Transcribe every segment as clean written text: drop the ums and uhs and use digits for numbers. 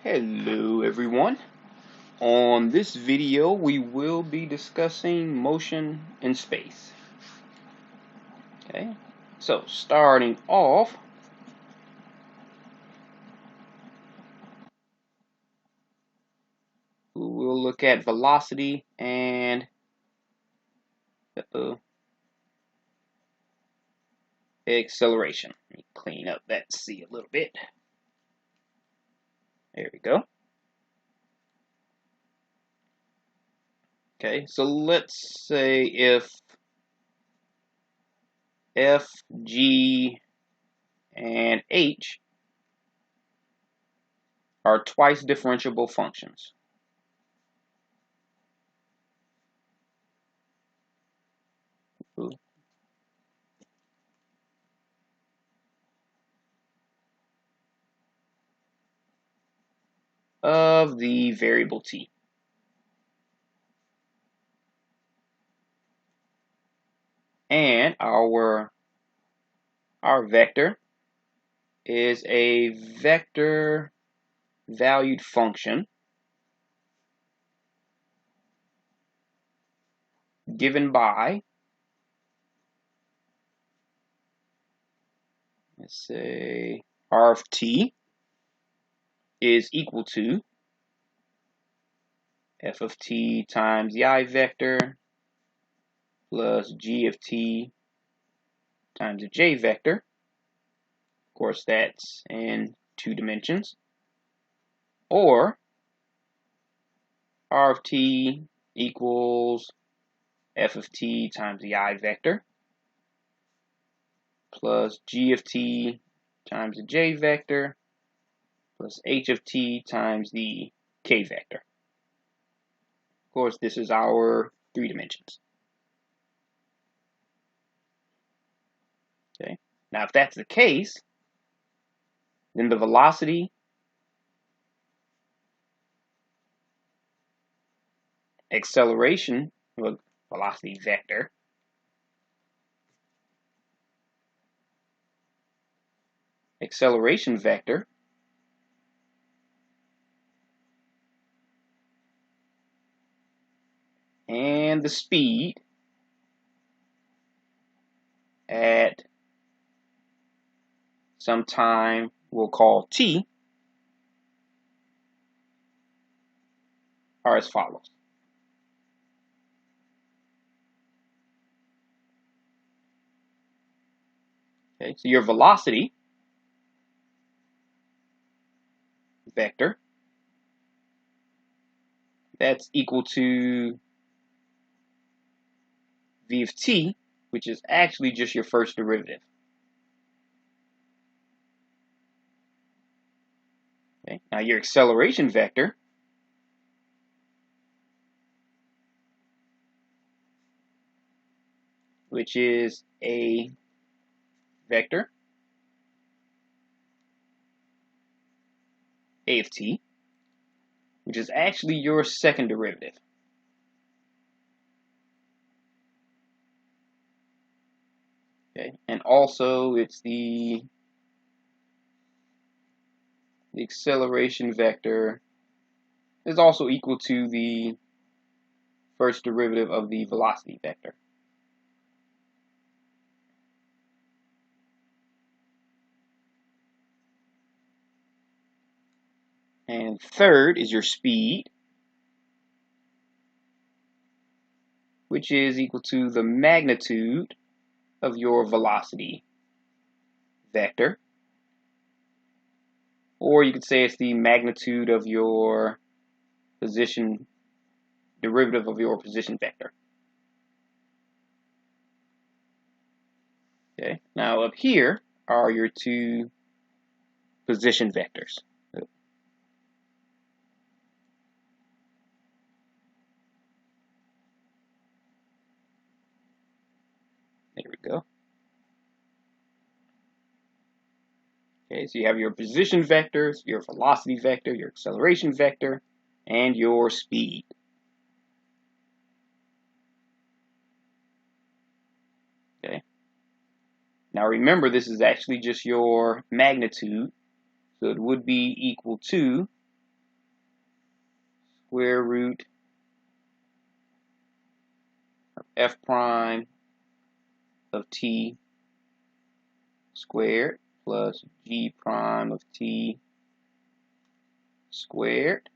Hello everyone. On this video we will be discussing motion in space. Okay, so starting off, we'll look at velocity and acceleration. Let me clean up that C a little bit. There we go. Okay, so let's say if F, G, and H are twice differentiable functions. Of the variable t. And our vector is a vector valued function given by, let's say, r of t is equal to f of t times the I vector plus g of t times the j vector. Of course, that's in 2 dimensions. Or r of t equals f of t times the I vector plus g of t times the j vector plus h of t times the k vector. Of course, this is our 3 dimensions. Okay. Now, if that's the case, then the velocity acceleration, well, velocity vector, acceleration vector and the speed at some time we'll call t are as follows. Okay, so your velocity vector, that's equal to v of t, which is actually just your first derivative. Okay, now your acceleration vector, which is a vector, a of t, which is actually your second derivative. Okay, and also it's the acceleration vector is also equal to the first derivative of the velocity vector. And third is your speed, which is equal to the magnitude of your velocity vector. Or you could say it's the magnitude of your position, derivative of your position vector. Okay, now up here are your 2 position vectors. There we go. Okay, so you have your position vectors, your velocity vector, your acceleration vector, and your speed. Okay. Now remember, this is actually just your magnitude, so it would be equal to square root of f prime of t squared plus g prime of t squared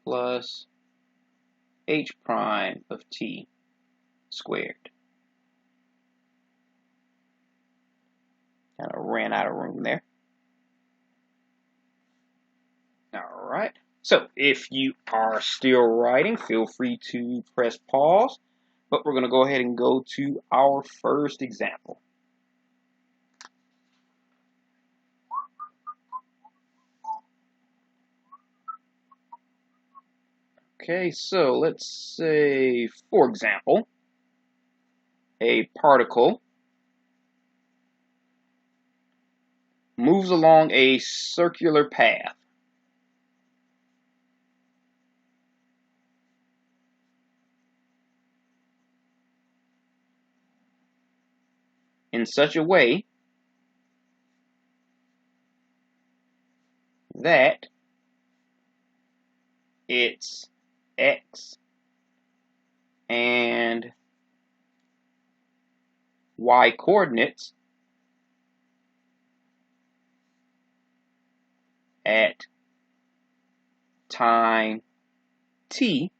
plus h prime of t squared. Kind of ran out of room there. All right. So if you are still writing, feel free to press pause, but we're going to go ahead and go to our first example. Okay, so let's say, for example, a particle moves along a circular path. In such a way that its x and y coordinates at time t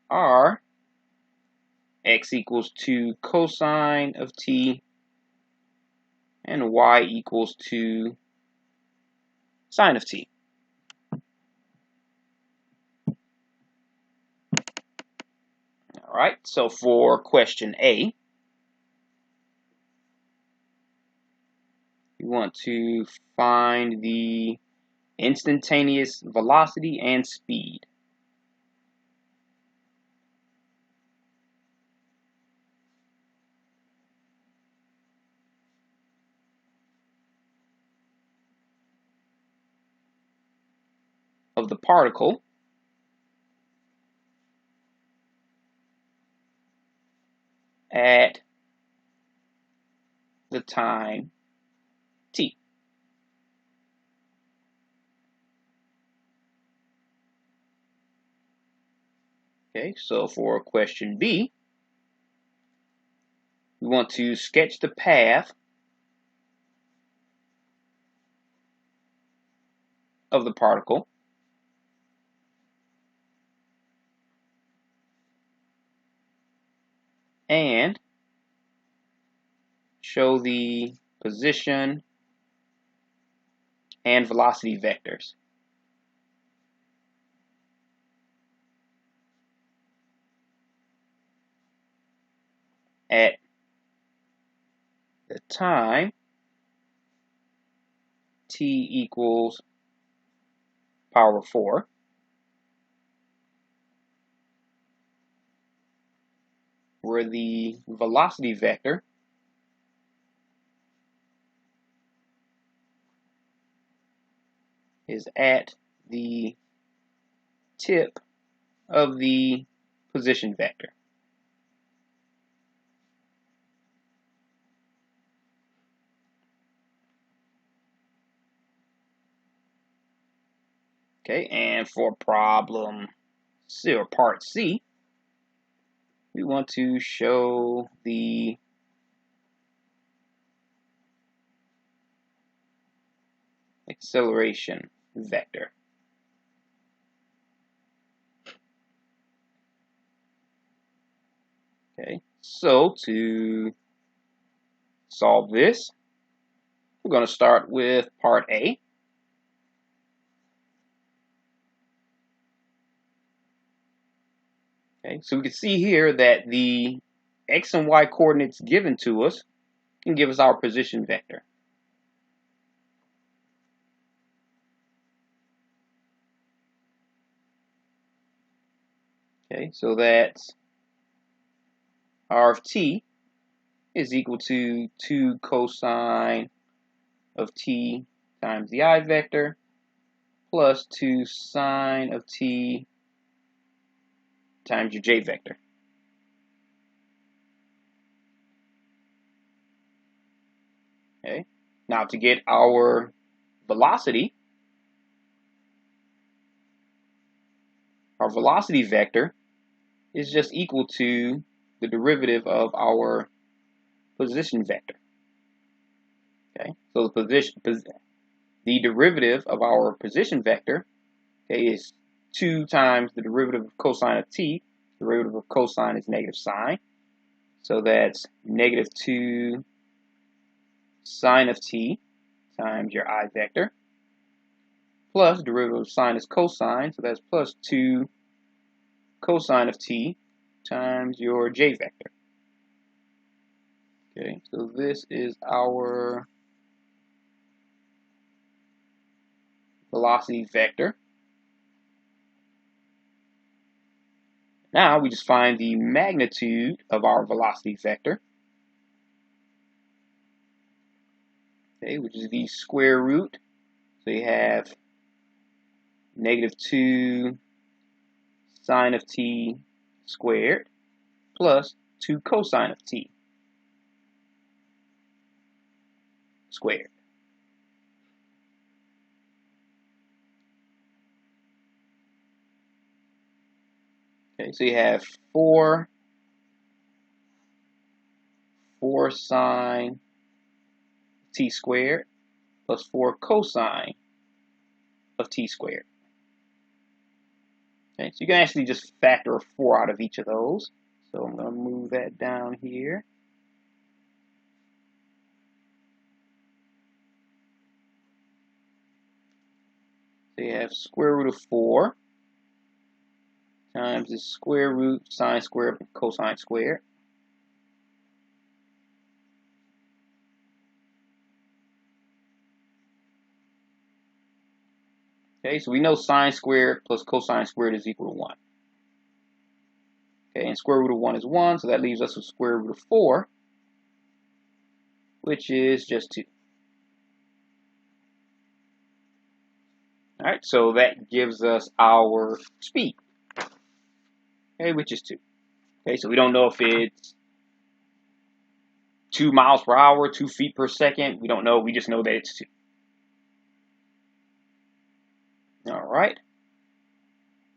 are x equals 2 cosine of t and y equals 2 sine of t. All right, so for question A, you want to find the instantaneous velocity and speed. Of the particle at the time t. Okay, so for question B, we want to sketch the path of the particle and show the position and velocity vectors. At the time t equals power 4, where the velocity vector is at the tip of the position vector. Okay, and for problem C, or part C, we want to show the acceleration vector. Okay, so to solve this, we're going to start with part A. Okay, so we can see here that the x and y coordinates given to us can give us our position vector. Okay, so that's r of t is equal to 2 cosine of t times the I vector plus 2 sine of t times your j vector. Okay, now to get our velocity, our velocity vector, is just equal to the derivative of our position vector. Okay, so the derivative of our position vector, okay, is 2 times the derivative of cosine of t. The derivative of cosine is negative sine. So that's negative 2 sine of t times your I vector, plus derivative of sine is cosine, so that's plus 2 cosine of t times your j vector. Okay, so this is our velocity vector. Now we just find the magnitude of our velocity vector, okay, which is the square root. So you have negative 2 sine of t squared plus 2 cosine of t squared. Okay, so you have 4 sine t squared plus 4 cosine of t squared. Okay, so you can actually just factor a 4 out of each of those. So I'm going to move that down here. So you have square root of 4 times the square root sine squared and cosine squared. Okay, so we know sine squared plus cosine squared is equal to 1. Okay, and square root of 1 is 1, so that leaves us with square root of 4, which is just 2. All right, so that gives us our speed, okay, which is 2. Okay, so we don't know if it's 2 miles per hour, 2 feet per second. We don't know. We just know that it's 2. All right.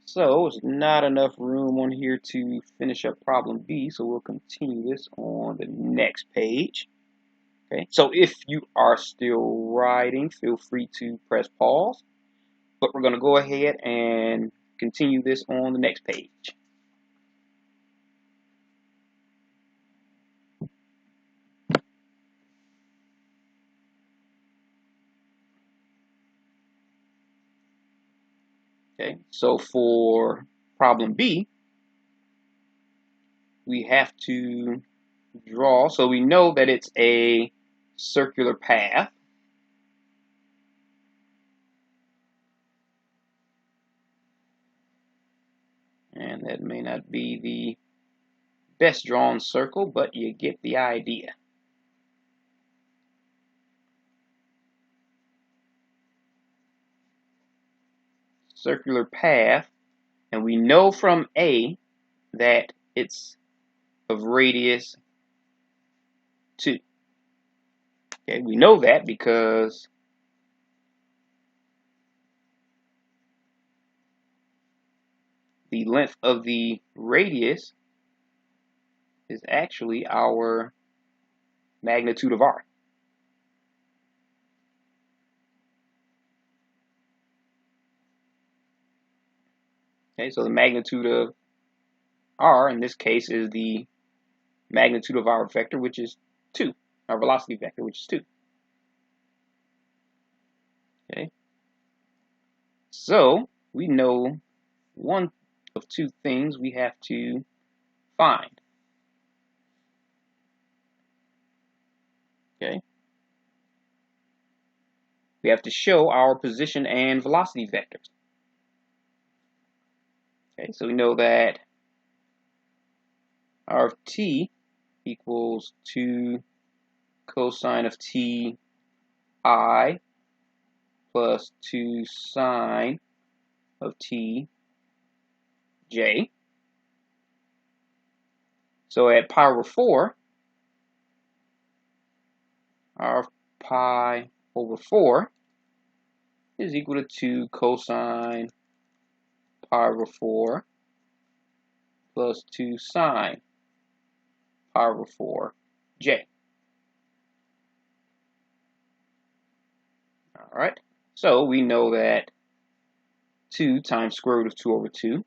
So there's not enough room on here to finish up problem B, so we'll continue this on the next page. Okay, so if you are still writing, feel free to press pause, but we're going to go ahead and continue this on the next page. Okay, so for problem B, we have to draw, so we know that it's a circular path. And that may not be the best drawn circle, but you get the idea. Circular path, and we know from A that it's of radius 2. Okay, we know that because the length of the radius is actually our magnitude of R. Okay, so the magnitude of R in this case is the magnitude of our vector, which is 2, our velocity vector, which is 2. Okay, so we know one of 2 things we have to find. Okay, we have to show our position and velocity vectors. Okay, so we know that R of t equals 2 cosine of t I plus 2 sine of t j. So at pi over 4, R of pi over 4 is equal to 2 cosine pi over 4 plus 2 sine pi over 4j. All right, so we know that 2 times square root of 2 over 2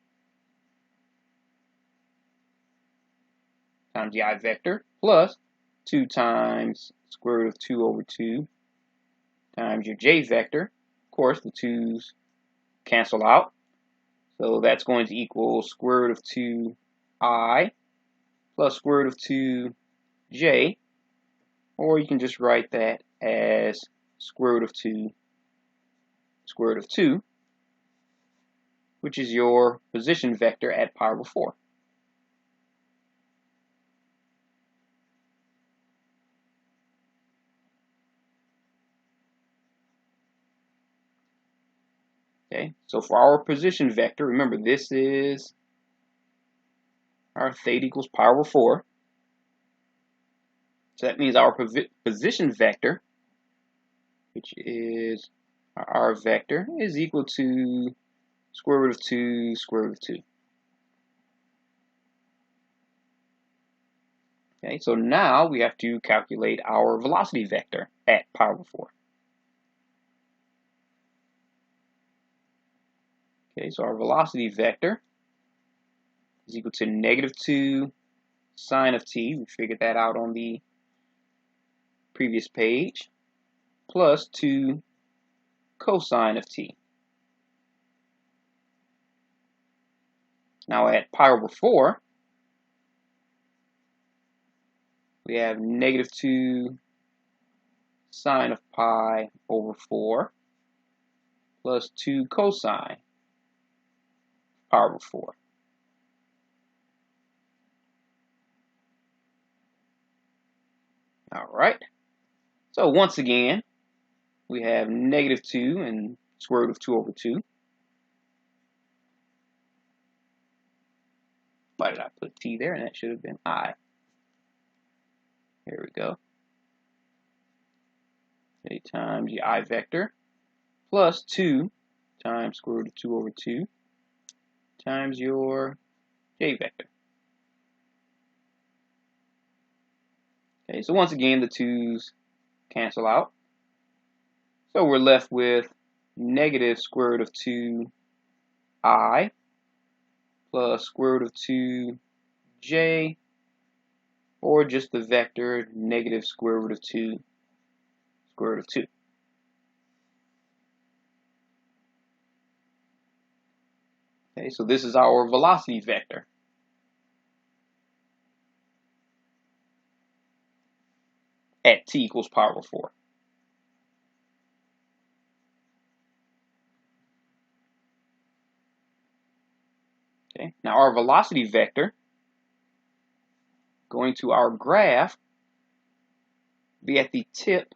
times the I vector plus 2 times square root of 2 over 2 times your j vector. Of course, the 2's cancel out. So that's going to equal square root of 2i plus square root of 2j. Or you can just write that as square root of 2 square root of 2, which is your position vector at pi over 4. Okay, so for our position vector, remember this is our theta equals pi over 4. So that means our position vector, which is our R vector, is equal to square root of 2 square root of 2. Okay, so now we have to calculate our velocity vector at pi over 4. Okay, so our velocity vector is equal to negative 2 sine of t. We figured that out on the previous page, plus 2 cosine of t. Now at pi over 4, we have negative 2 sine of pi over 4 plus 2 cosine pi over 4. All right. So once again, we have negative 2 and square root of 2 over 2. Why did I put t there? And that should have been I. Here we go. Okay, times the I vector plus 2 times square root of 2 over 2 times your j vector. Okay, so once again, the 2's cancel out. So we're left with negative square root of 2i plus square root of 2j, or just the vector negative square root of 2 square root of 2. Okay, so this is our velocity vector at t equals pi over 4. Okay, now our velocity vector, going to our graph, be at the tip.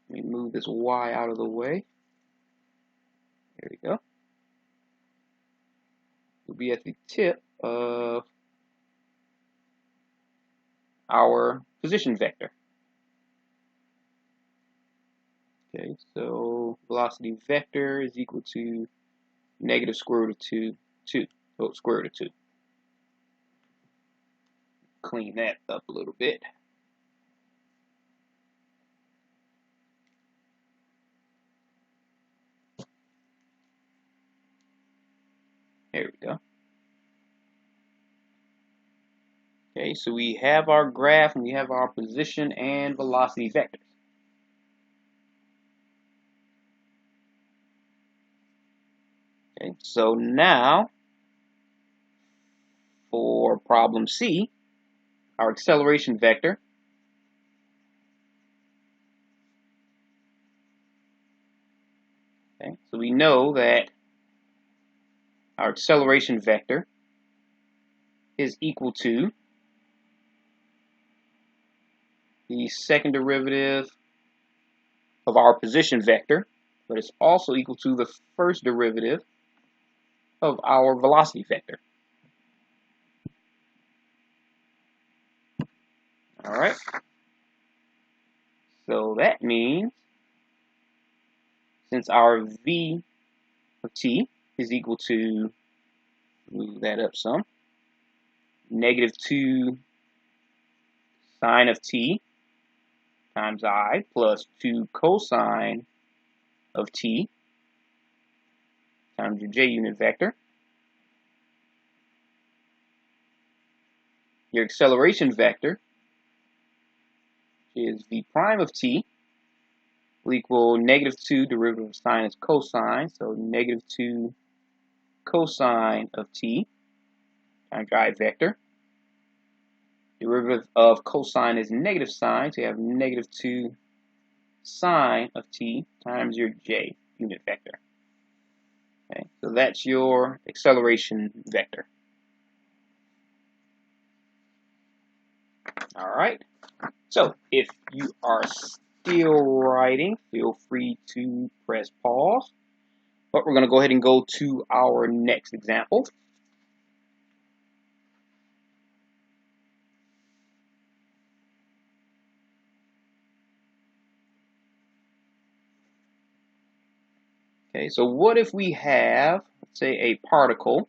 Let me move this y out of the way. There we go. Will be at the tip of our position vector. Okay, so velocity vector is equal to negative square root of 2, so square root of 2. Clean that up a little bit. There we go. Okay, so we have our graph and we have our position and velocity vectors. Okay, so now for problem C, our acceleration vector. Okay, so we know that our acceleration vector is equal to the second derivative of our position vector, but it's also equal to the first derivative of our velocity vector. All right. So that means since our v of t is equal to, move that up some, -2 sine of t times I plus 2 cosine of t times your j unit vector. Your acceleration vector is v prime of t will equal -2 derivative of sine is cosine, so -2 cosine of t times your I vector. Derivative of cosine is negative sine, so you have -2 sine of t times your j unit vector. Okay, so that's your acceleration vector. All right, so if you are still writing, feel free to press pause, but we're going to go ahead and go to our next example. Okay, so what if we have, let's say, a particle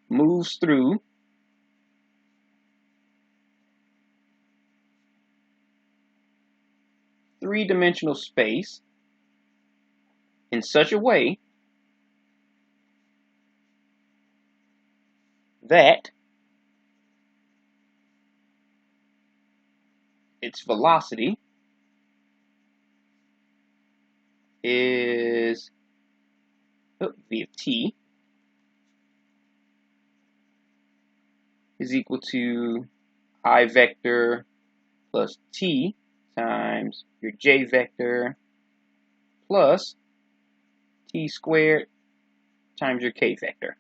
moves through three-dimensional space in such a way that its velocity is v of t is equal to I vector plus t times your j vector plus t squared times your k vector.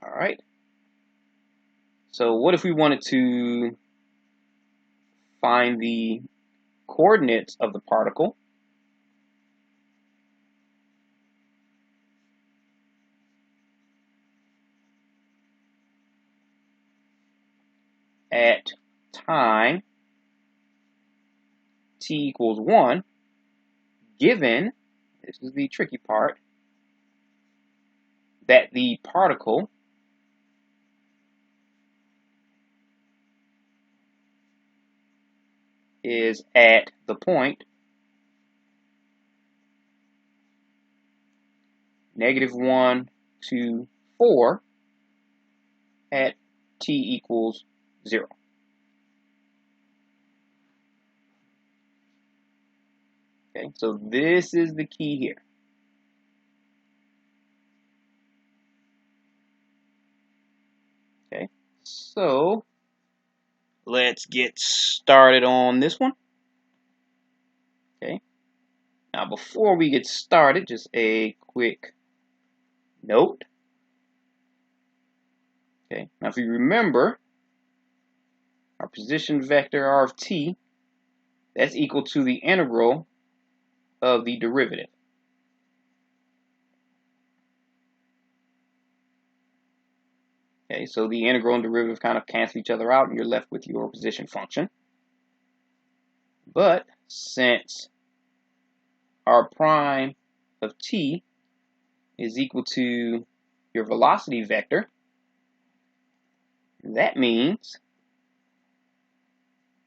All right. So what if we wanted to find the coordinates of the particle at time t equals 1, given, this is the tricky part, that the particle is at the point -1 to 4 at t equals 0. Okay, so this is the key here. Okay, so let's get started on this one. Okay, now before we get started, just a quick note. Okay, now if you remember, our position vector r of t, that's equal to the integral of the derivative. Okay, so the integral and derivative kind of cancel each other out, and you're left with your position function. But since r prime of t is equal to your velocity vector, that means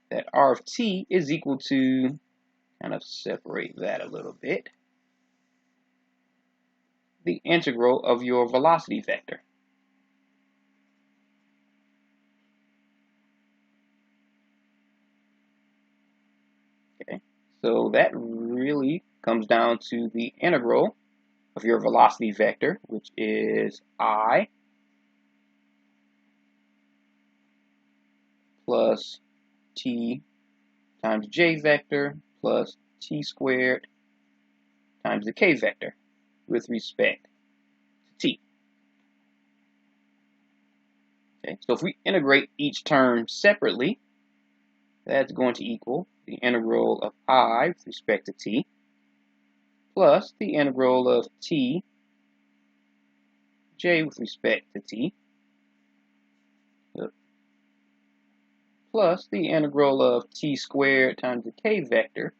that r of t is equal to, kind of separate that a little bit, the integral of your velocity vector. Okay, so that really comes down to the integral of your velocity vector, which is I plus t times j vector plus t squared times the k vector with respect to t. Okay, so if we integrate each term separately, that's going to equal the integral of I with respect to t plus the integral of t j with respect to t plus the integral of t squared times the k vector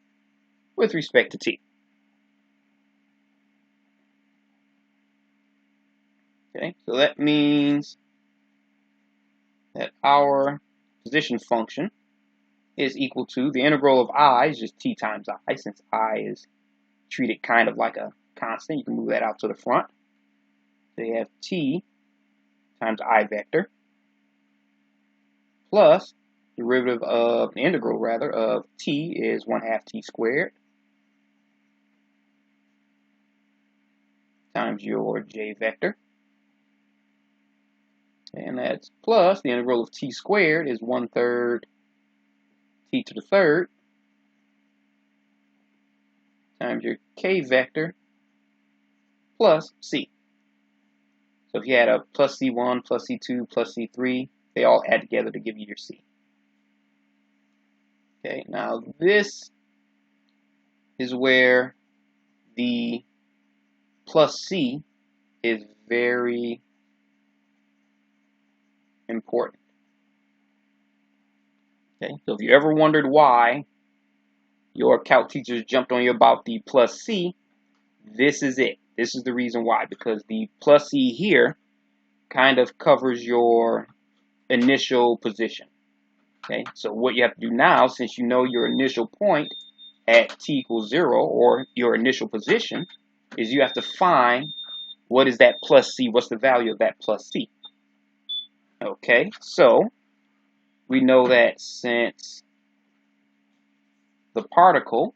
with respect to t. Okay, so that means that our position function is equal to the integral of I is just t times I, since I is treated kind of like a constant. You can move that out to the front. So you have t times I vector plus derivative of the integral rather of t is 1/2 t squared times your j vector. And that's plus the integral of t squared is 1/3 t to the third times your k vector plus c. So if you had a plus c1, plus c2, plus c3, they all add together to give you your c. Okay, now this is where the plus c is very important. Okay, so if you ever wondered why your calc teachers jumped on you about the plus c, this is it. This is the reason why, because the plus c here kind of covers your initial position. Okay, so what you have to do now, since you know your initial point at t equals 0, or your initial position, is you have to find what is that plus c, what's the value of that plus c. Okay, so we know that since the particle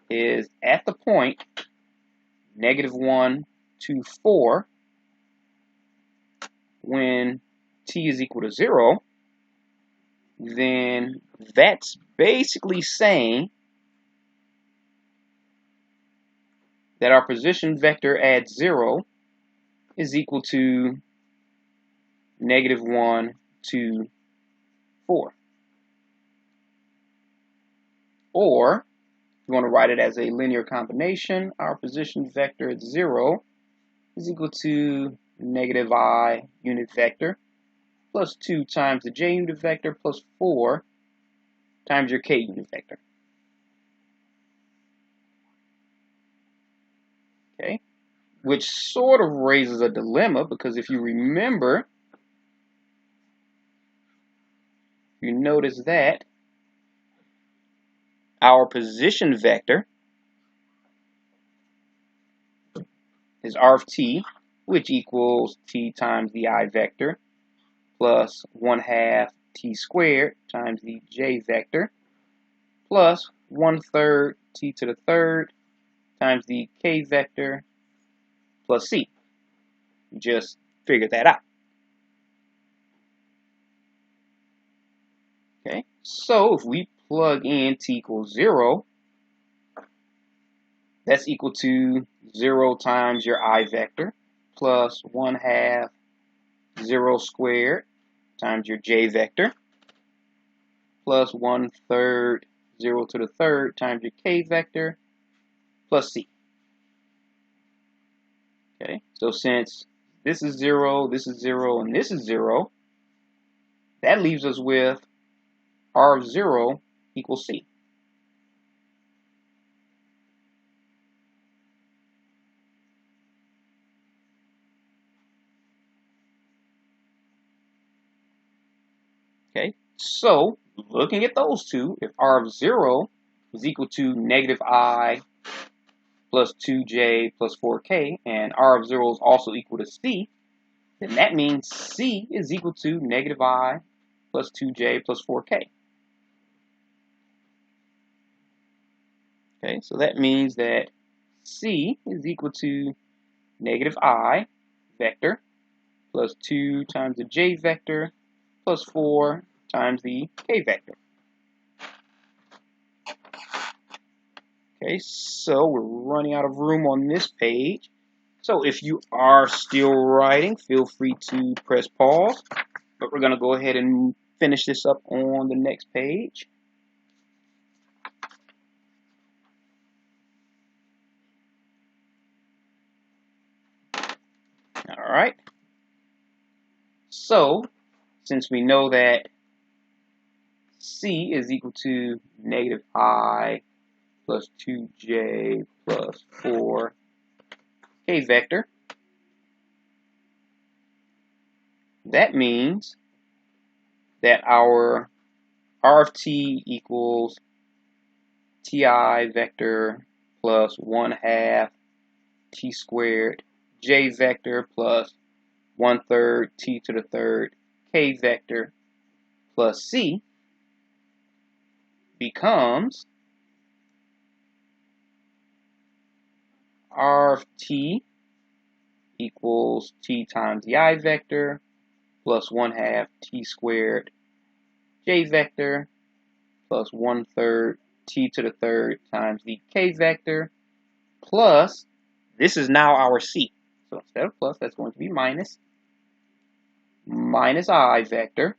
is at the point -1 to 4 when t is equal to 0, then that's basically saying that our position vector at 0 is equal to -1 to 4. Or, if you want to write it as a linear combination, our position vector at 0 is equal to -I unit vector plus 2 times the j unit vector plus 4 times your k unit vector. Okay, which sort of raises a dilemma, because if you remember, you notice that our position vector is r of t, which equals t times the I vector plus 1/2 t squared times the j vector plus 1/3 t to the third times the k vector plus c. Just figure that out. Okay, so if we plug in t equals 0, that's equal to 0 times your I vector plus 1/2 0 squared times your j vector plus 1/3 0 to the third times your k vector plus c. Okay, so since this is 0, this is 0, and this is 0, that leaves us with r of 0 equals c. Okay, so looking at those two, if r of 0 is equal to -I plus 2j plus 4k, and r of 0 is also equal to c, then that means c is equal to -I plus 2j plus 4k. Okay, so that means that c is equal to -I vector plus 2 times the j vector plus 4 times the k vector. Okay, so we're running out of room on this page. So if you are still writing, feel free to press pause. But we're going to go ahead and finish this up on the next page. All right. So since we know that C is equal to negative I plus 2j plus 4k vector, that means that our R of t equals ti vector plus 1/2 t squared j vector plus 1/3 t to the third k vector plus c becomes R of t equals t times the I vector plus 1/2 t squared j vector plus 1/3 t to the third times the k vector plus, this is now our c. So instead of plus, that's going to be minus I vector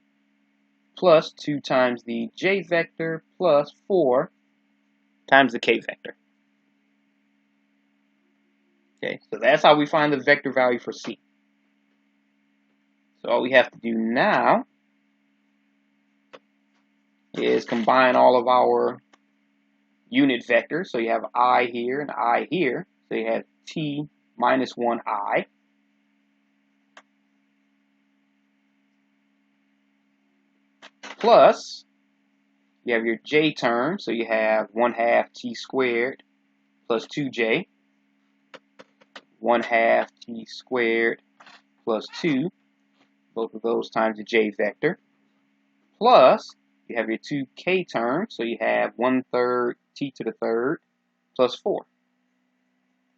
plus 2 times the j vector plus 4 times the k vector. Okay, so that's how we find the vector value for c. So all we have to do now is combine all of our unit vectors. So you have I here and I here. So you have t minus 1i plus you have your j term. So you have 1/2 t squared plus 2j, 1/2 t squared plus 2, both of those times the j vector, plus you have your 2k terms, so you have 1/3 t to the third plus 4.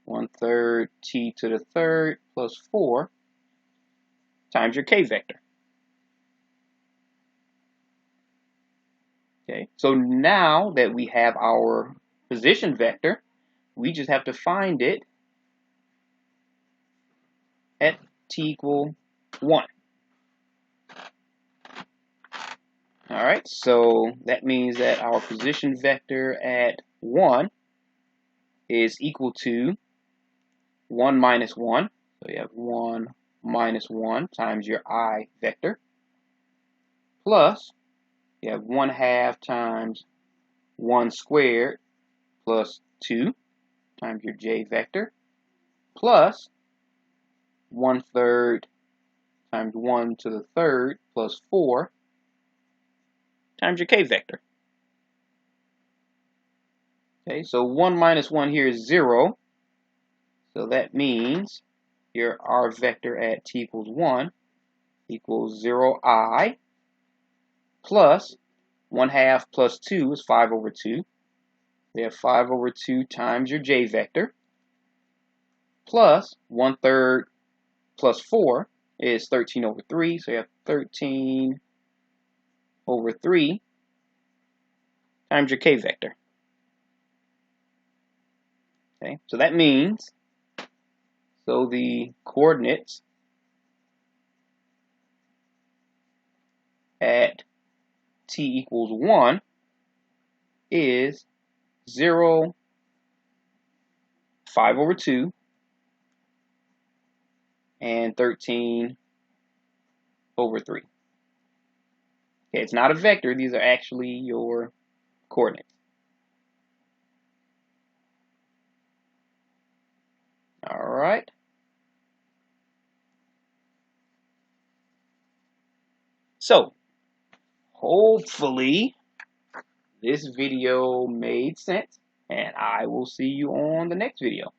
1/3 t to the third plus 4 times your k vector. Okay, so now that we have our position vector, we just have to find it at t equal 1. Alright, so that means that our position vector at 1 is equal to 1 minus 1. So you have 1 minus 1 times your I vector plus you have 1/2 times 1 squared plus 2 times your j vector plus 1/3 times 1 to the third plus 4 times your k vector. Okay, so 1 minus 1 here is 0. So that means your R vector at t equals 1 equals 0i plus 1/2 plus 2 is 5/2. We have 5/2 times your j vector plus 1/3 plus 4 is 13/3. So you have 13/3 times your k vector. Okay, so that means, so the coordinates at t equals 1 is 0, 5/2, and 13/3. Okay, it's not a vector. These are actually your coordinates. All right. So, hopefully this video made sense, and I will see you on the next video.